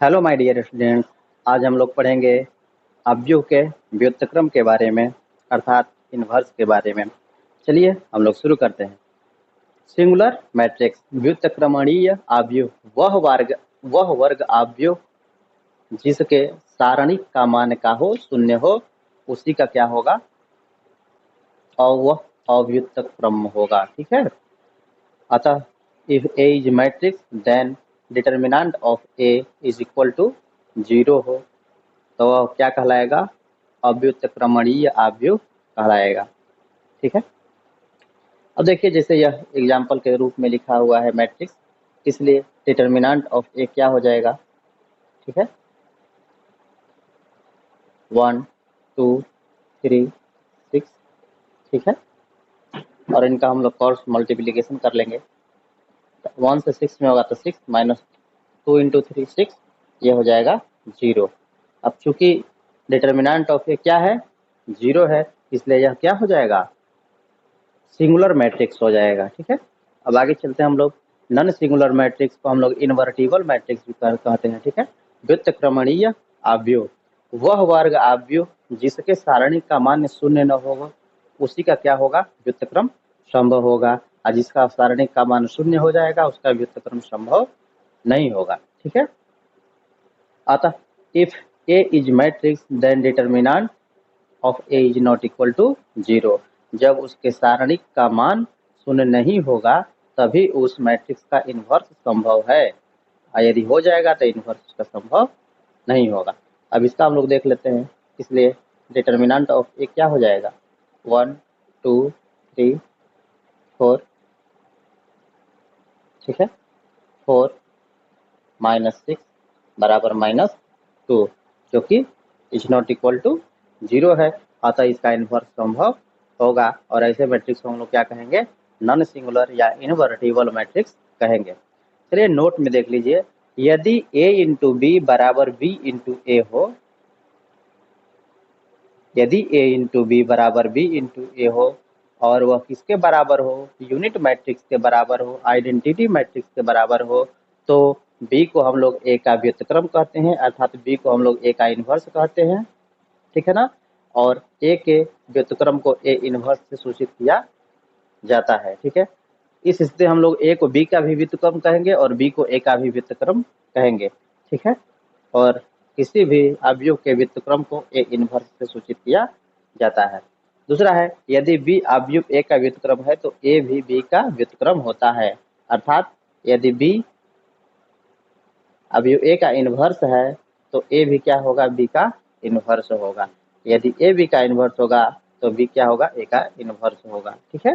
Hello my dear students. आज हम लोग पढ़ेंगे अवयव के व्युत्क्रम के बारे में, अर्थात इन्वर्स के बारे में। चलिए हम लोग शुरू करते हैं। सिंगुलर मैट्रिक्स व्युत्क्रमणीय अवयव वह वर्ग अवयव जिसके सारणिक का मान का हो, शून्य हो, उसी का क्या होगा, और वह अव्युत्क्रम होगा। ठीक है। अतः if A is matrix then determinant of A is equal to 0 हो तो वह क्या कहलाएगा, अव्युत्क्रमणीय अवयव कहलाएगा। ठीक है। अब देखिए, जैसे यह एग्जाम्पल के रूप में लिखा हुआ है मैट्रिक्स, इसलिए डिटर्मिनेंट ऑफ ए क्या हो जाएगा। ठीक है, 1 2 3 6। ठीक है, और इनका हम लोग क्रॉस मल्टीप्लीकेशन कर लेंगे। 1 से 6 में होगा तो 6 माइनस 2 इंटू 3 6, ये हो जाएगा 0। अब चूंकि डिटर्मिनेंट ऑफ ए क्या है, 0 है, इसलिए यह क्या हो जाएगा, सिंगुलर मैट्रिक्स हो जाएगा। ठीक है। अब आगे चलते हैं हम लोग। नॉन सिंगुलर मैट्रिक्स को हम लोग इन्वर्टिबल मैट्रिक्स भी कहते हैं। ठीक है। व्युत्क्रमणीय अवयव वह वर्ग अवयव जिसके सारणी का मान शून्य न होगा, उसी का क्या होगा, व्युत्क्रम संभव होगा। और जिसका सारणी का मान शून्य हो जाएगा, उसका व्युत्क्रम संभव नहीं होगा। ठीक है। अतः if A is matrix then determinant of A is not equal to 0। जब उसके सारणिक का मान शून्य नहीं होगा, तभी उस मैट्रिक्स का इन्वर्स संभव है, और यदि हो जाएगा तो इन्वर्स उसका संभव नहीं होगा। अब इसका हम लोग देख लेते हैं। इसलिए डिटर्मिनेंट ऑफ ए क्या हो जाएगा, 1 2 3 4। ठीक है, 4 माइनस 6 बराबर -2, जो कि इज नॉट इक्वल टू 0 है। अतः इसका इन्वर्स संभव होगा, और ऐसे मैट्रिक्स को हम लोग क्या कहेंगे, नॉन सिंगुलर या इनवर्टिबल मैट्रिक्स कहेंगे। चलिए नोट में देख लीजिए, यदि a इंटू बी बराबर b इंटू ए हो, यदि a इंटू बी बराबर b इंटू ए हो, और वह किसके बराबर हो, यूनिट मैट्रिक्स के बराबर हो, आइडेंटिटी मैट्रिक्स के बराबर हो, तो b को हम लोग a का व्युत्क्रम कहते हैं, अर्थात b को हम लोग a का इन्वर्स कहते हैं। ठीक है ना। और a के व्युत्क्रम को a इन्वर्स से सूचित किया जाता है। ठीक है। इस स्थिति हम लोग a को b का भी व्युत्क्रम कहेंगे और b को a का भी व्युत्क्रम कहेंगे। ठीक है। और किसी भी अवयव के व्युत्क्रम को a इन्वर्स से सूचित किया जाता है। दूसरा है, यदि b अवयव a का व्युत्क्रम है तो a भी b का व्युत्क्रम होता है, अर्थात यदि b अवयव a का इन्वर्स है तो a भी क्या होगा, b का इन्वर्स होगा। यदि a b का इन्वर्स होगा तो b क्या होगा, a का इन्वर्स होगा। ठीक है।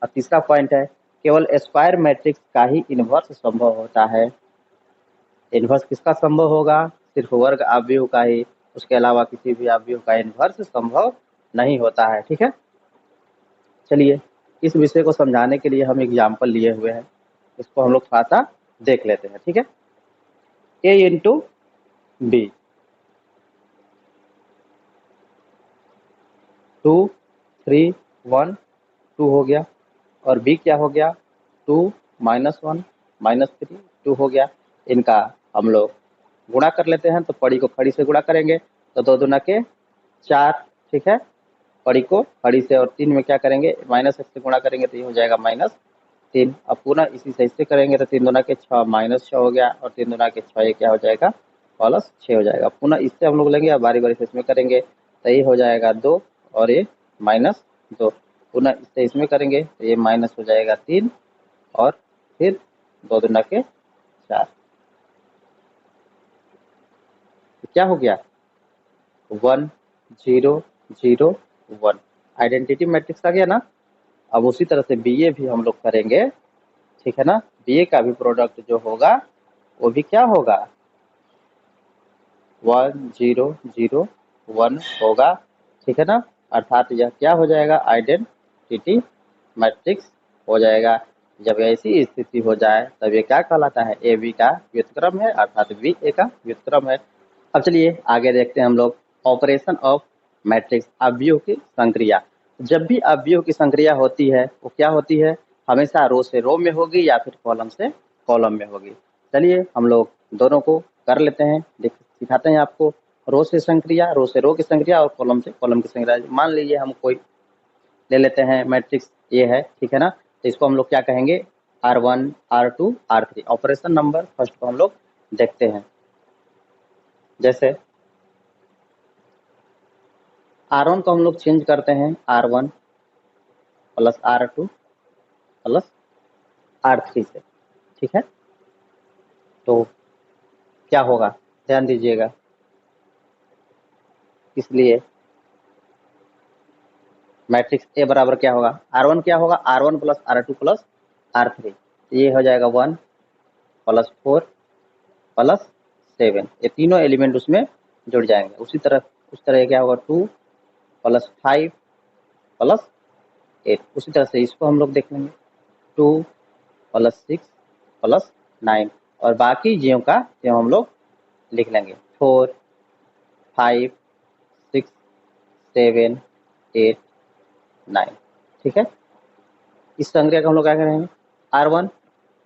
और तीसरा पॉइंट है, केवल स्क्वायर मैट्रिक्स का ही इन्वर्स संभव होता है। इन्वर्स किसका संभव होगा, सिर्फ वर्ग अवयव का ही, उसके अलावा किसी भी अवयव का इन्वर्स संभव नहीं होता है। ठीक है। चलिए इस विषय को समझाने के लिए हम एग्जाम्पल लिए हुए हैं, इसको हम लोग थोड़ा सा देख लेते हैं। ठीक है। a इंटू बी, 2 3 1 2 हो गया, और b क्या हो गया, 2 -1 -3 2 हो गया। इनका हम लोग गुणा कर लेते हैं, तो पड़ी को खड़ी से गुणा करेंगे तो 2 दूना के 4। ठीक है। पड़ी को खड़ी से और 3 में क्या करेंगे, -1 से गुणा करेंगे तो ये हो जाएगा -3। अब पुनः इसी से इससे करेंगे तो 3 दूना के 6 -6 हो गया, और 3 दूना के 6 ये क्या हो जाएगा, +6 हो जाएगा। पुनः इससे हम लोग लेंगे, अब बारी बारी से इसमें करेंगे तो ये हो जाएगा 2, और ये -2। पुनः इससे इसमें करेंगे तो ये माइनस हो जाएगा 3, और फिर 2 दूना के 4। क्या हो गया, 1 0 0 1, आइडेंटिटी मैट्रिक्स आ गया ना। अब उसी तरह से बी ए भी हम लोग करेंगे। ठीक है ना। बी ए का भी प्रोडक्ट जो होगा वो भी क्या होगा, 1 0 0 1 होगा। ठीक है ना। अर्थात यह क्या हो जाएगा, आइडेंटिटी मैट्रिक्स हो जाएगा। जब ऐसी स्थिति हो जाए तब ये क्या कहलाता है, ए बी का व्युत्क्रम है, अर्थात बी ए का व्युत्क्रम है। अब चलिए आगे देखते हैं हम लोग, ऑपरेशन ऑफ मैट्रिक्स, अवयव की संक्रिया। जब भी अवयव की संक्रिया होती है वो क्या होती है, हमेशा रो से रो में होगी या फिर कॉलम से कॉलम में होगी। चलिए हम लोग दोनों को कर लेते हैं, सिखाते हैं आपको। रो से संक्रिया, रो से रो की संक्रिया और कॉलम से कॉलम की संक्रिया। मान लीजिए हम कोई ले लेते हैं मैट्रिक्स ये है, ठीक है ना, तो इसको हम लोग क्या कहेंगे, R1 R2 R3। Operation number first को हम लोग देखते हैं। जैसे R1 को हम लोग चेंज करते हैं R1 plus R2 plus R3 से, ठीक है। तो क्या होगा, ध्यान दीजिएगा। इसलिए मैट्रिक्स ए बराबर क्या होगा, R1 क्या होगा, R1 plus R2 plus R3। ये हो जाएगा 1 प्लस 4 प्लस 7, ये तीनों एलिमेंट उसमें जुड़ जाएंगे। उस तरह क्या होगा 2 प्लस 5 प्लस 8। उसी तरह से इसको हम लोग देख लेंगे 2 प्लस 6 प्लस 9, और बाकी ज्यों का त्यों हम लोग लिख लेंगे 4 5 6 7 8 9, ठीक है। इस संक्रिया का हम लोग क्या करेंगे, R1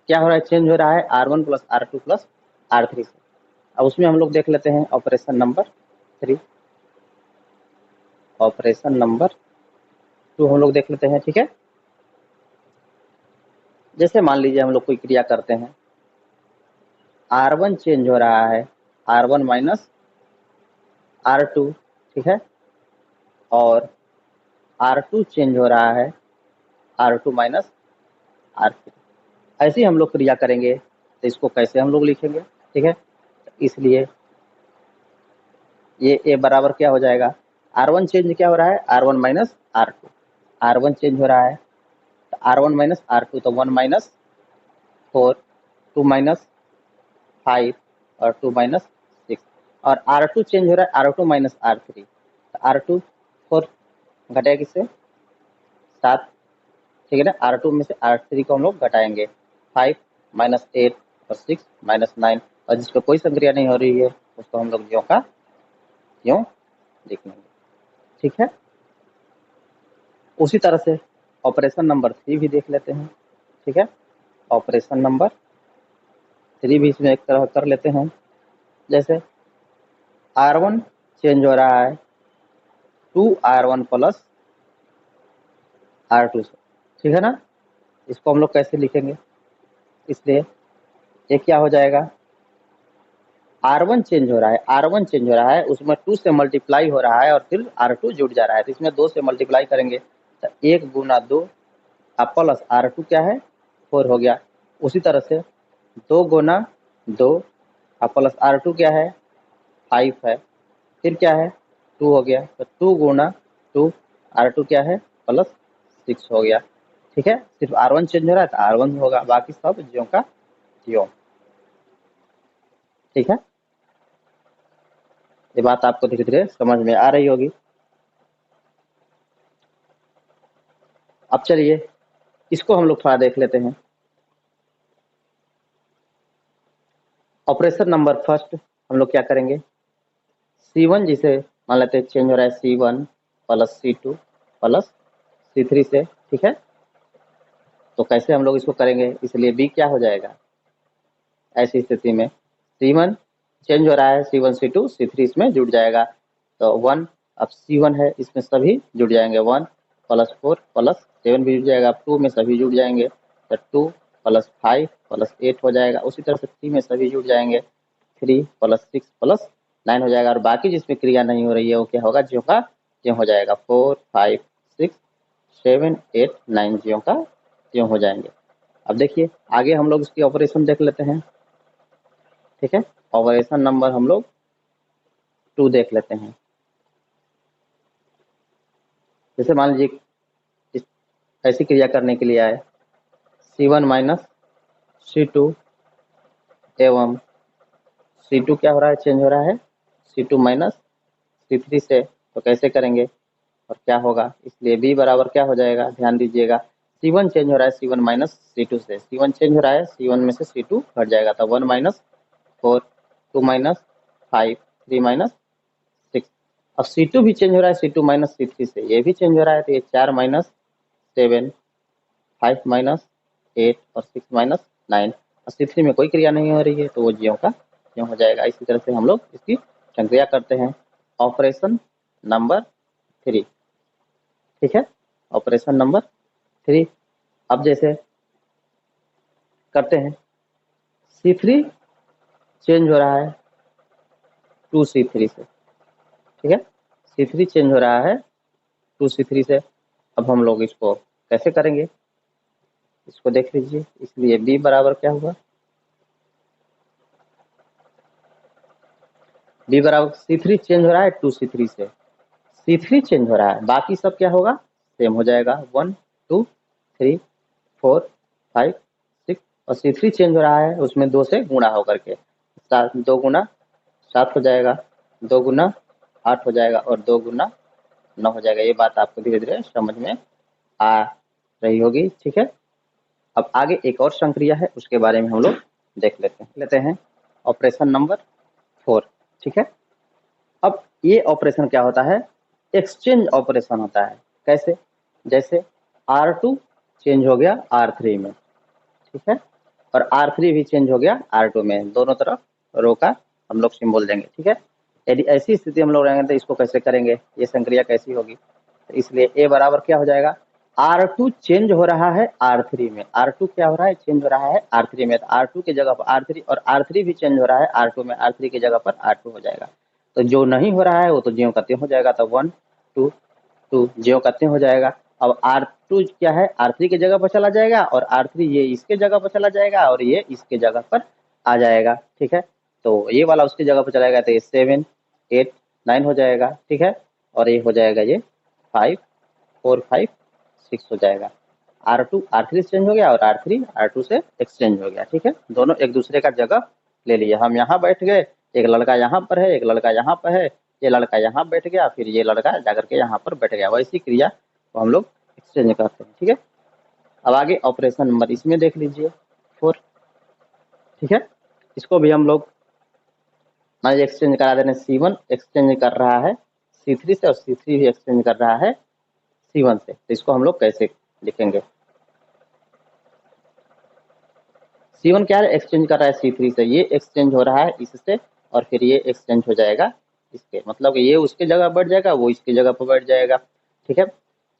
क्या हो रहा है, चेंज हो रहा है R1 plus R2 plus R3 से। अब उसमें हम लोग देख लेते हैं ऑपरेशन नंबर 3, ऑपरेशन नंबर 2 हम लोग देख लेते हैं, ठीक है। जैसे मान लीजिए हम लोग कोई क्रिया करते हैं, R1 चेंज हो रहा है R1 माइनस R2, ठीक है, और R2 चेंज हो रहा है R2 माइनस R3। ऐसे ही हम लोग क्रिया करेंगे, तो इसको कैसे हम लोग लिखेंगे, ठीक है। इसलिए ये ए बराबर क्या हो जाएगा, R1 चेंज क्या हो रहा है, R1 minus R2। R1 change हो रहा है तो R1 माइनस R2, तो 1 माइनस 4, 2 माइनस 5 और 2 माइनस 6, और R2 चेंज हो रहा है R2 माइनस R3, तो R2 4 घटाएगा किससे, 7, ठीक है ना। R2 में से R3 को हम लोग घटाएंगे 5 माइनस 8 और 6 माइनस 9, और जिसपे कोई संक्रिया नहीं हो रही है उसको हम लोग ज्यों का त्यों लिख लेंगे, ठीक है। उसी तरह से ऑपरेशन नंबर 3 भी देख लेते हैं, ठीक है। ऑपरेशन नंबर 3 भी इसमें एक तरह कर लेते हैं। जैसे R1 चेंज हो रहा है 2R1 प्लस R2 से, ठीक है ना। इसको हम लोग कैसे लिखेंगे, इसलिए ये क्या हो जाएगा, R1 चेंज हो रहा है, R1 चेंज हो रहा है, उसमें 2 से मल्टीप्लाई हो रहा है और फिर R2 जुड़ जा रहा है, तो इसमें 2 से मल्टीप्लाई करेंगे तो 1 गुना 2 प्लस R2 क्या है, 4 हो गया। उसी तरह से 2 गुना 2 प्लस R2 क्या है, 5 है, फिर क्या है 2 हो गया, तो 2 गुना 2 R2 क्या है, प्लस 6 हो गया, ठीक है। सिर्फ R1 चेंज हो रहा है तो R1 होगा, बाकी सब ज्यों का त्यों, ठीक है। ये बात आपको धीरे धीरे समझ में आ रही होगी। अब चलिए इसको हम लोग थोड़ा देख लेते हैं। ऑपरेशन नंबर फर्स्ट हम लोग क्या करेंगे, C1 जिसे मान लेते हैं चेंज हो रहा है C1 plus C2 plus C3 से, ठीक है। तो कैसे हम लोग इसको करेंगे, इसलिए B क्या हो जाएगा, ऐसी स्थिति में C1 चेंज हो रहा है C1 C2 C3 इसमें जुड़ जाएगा, तो 1, अब C1 है इसमें सभी जुड़ जाएंगे, 1 प्लस 4 प्लस 7 भी जुड़ जाएगा, अब 2 में सभी जुड़ जाएंगे तो 2 प्लस 5 प्लस 8 हो जाएगा। उसी तरह से 3 में सभी जुड़ जाएंगे, 3 प्लस 6 प्लस 9 हो जाएगा, और बाकी जिसमें क्रिया नहीं हो रही है वो क्या होगा, ज्यों का त्यों हो जाएगा, 4 5 6 7 8 9 ज्यों का त्यों हो जाएंगे। अब देखिए आगे हम लोग इसकी ऑपरेशन देख लेते हैं, ठीक है। ऑपरेशन नंबर हम लोग 2 देख लेते हैं। जैसे मान लीजिए इस ऐसी क्रिया करने के लिए आए C1 माइनस C2 एवं C2 क्या हो रहा है, चेंज हो रहा है C2 माइनस C3 से, तो कैसे करेंगे और क्या होगा, इसलिए B बराबर क्या हो जाएगा, ध्यान दीजिएगा। C1 चेंज हो रहा है C1 माइनस C2 से, C1 चेंज हो रहा है C1 में से C2 हट जाएगा, तो 1 माइनस 4 2 माइनस 5 3 माइनस 6। अब C2 भी चेंज हो रहा है C2 माइनस C3 से, ये भी चेंज हो रहा है, तो ये 4 माइनस 7 5 माइनस 8 और 6 माइनस 9, और C3 में कोई क्रिया नहीं हो रही है तो वो ज्यों का त्यों हो जाएगा। इसी तरह से हम लोग इसकी संक्रिया करते हैं। ऑपरेशन नंबर 3, ठीक है, ऑपरेशन नंबर 3। अब जैसे करते हैं, C3 चेंज हो रहा है 2C3 से, ठीक है, C3 चेंज हो रहा है 2C3 से। अब हम लोग इसको कैसे करेंगे, इसको देख लीजिए। इसलिए B बराबर क्या हुआ, B बराबर C3 चेंज हो रहा है 2C3 से, C3 चेंज हो रहा है, बाकी सब क्या होगा, सेम हो जाएगा, 1 2 3 4 5 6, और C3 चेंज हो रहा है उसमें 2 से गुणा होकर के 2 गुना 7 हो जाएगा, 2 गुना 8 हो जाएगा, और 2 गुना 9 हो जाएगा। ये बात आपको धीरे धीरे समझ में आ रही होगी, ठीक है। अब आगे एक और संक्रिया है, उसके बारे में हम लोग देख लेते हैं ऑपरेशन नंबर 4, ठीक है। अब ये ऑपरेशन क्या होता है, एक्सचेंज ऑपरेशन होता है। कैसे, जैसे R2 चेंज हो गया R3 में, ठीक है, और R3 भी चेंज हो गया R2 में, दोनों तरफ रो का हम लोग सिंबल देंगे, ठीक है। यदि ऐसी स्थिति हम लोग रहेंगे तो इसको कैसे करेंगे, ये संक्रिया कैसी होगी, तो इसलिए A बराबर क्या हो जाएगा, R2 चेंज हो रहा है R3 में, R2 क्या हो रहा है, चेंज हो रहा है R3 में, तो R2 की जगह पर R3, और R3 भी चेंज हो रहा है R2 में, R3 की जगह पर R2 हो जाएगा। तो जो नहीं हो रहा है वो तो ज्यों का त्यों हो जाएगा, तो 1 2 2 ज्यों का त्यों हो जाएगा। अब R2 क्या है, R3 की जगह पर चला जाएगा, और R3 ये इसके जगह पर चला जाएगा, और ये इसके जगह पर आ जाएगा, ठीक है। तो ये वाला उसकी जगह पर चलाएगा तो ये 7 8 9 हो जाएगा, ठीक है, और ये हो जाएगा ये 5 4 5 6 हो जाएगा। R2 R3 से चेंज हो गया, और R3 R2 से एक्सचेंज हो गया, ठीक है, दोनों एक दूसरे का जगह ले लिए। हम यहाँ बैठ गए, एक लड़का यहाँ पर है, एक लड़का यहाँ पर है, ये लड़का यहाँ बैठ गया, फिर ये लड़का जाकर के यहाँ पर बैठ गया, वैसी क्रिया को हम लोग एक्सचेंज करते हैं, ठीक है। अब आगे ऑपरेशन नंबर इसमें देख लीजिए 4, ठीक है, इसको भी हम लोग मान एक्सचेंज करा देने, C1 एक्सचेंज कर रहा है C3 से, और C3 भी एक्सचेंज कर रहा है C1 से, तो इसको हम लोग कैसे लिखेंगे, C1 क्या है, एक्सचेंज कर रहा है C3 से, ये एक्सचेंज हो रहा है इससे, और फिर ये एक्सचेंज हो जाएगा इसके, मतलब ये उसके जगह बैठ जाएगा, वो इसकी जगह पर बैठ जाएगा, ठीक है।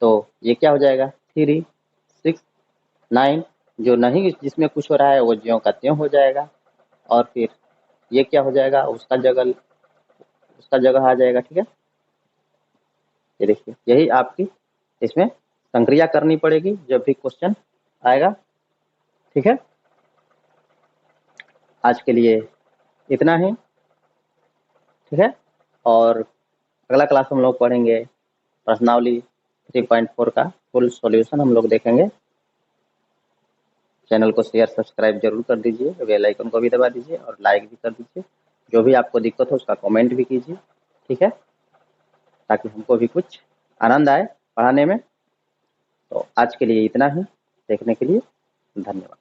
तो ये क्या हो जाएगा, 3 6 9, जो नहीं जिसमें कुछ हो रहा है वो ज्यों का त्यों हो जाएगा, और फिर ये क्या हो जाएगा, उसका जगह आ जाएगा, ठीक है। ये देखिए, यही आपकी इसमें संक्रिया करनी पड़ेगी जब भी क्वेश्चन आएगा, ठीक है। आज के लिए इतना ही, ठीक है, और अगला क्लास हम लोग पढ़ेंगे प्रश्नावली 3.4 का फुल सॉल्यूशन हम लोग देखेंगे। चैनल को शेयर सब्सक्राइब जरूर कर दीजिए, बेल आइकन को भी दबा दीजिए, और लाइक भी कर दीजिए। जो भी आपको दिक्कत हो उसका कमेंट भी कीजिए, ठीक है, ताकि हमको भी कुछ आनंद आए पढ़ाने में। तो आज के लिए इतना ही, देखने के लिए धन्यवाद।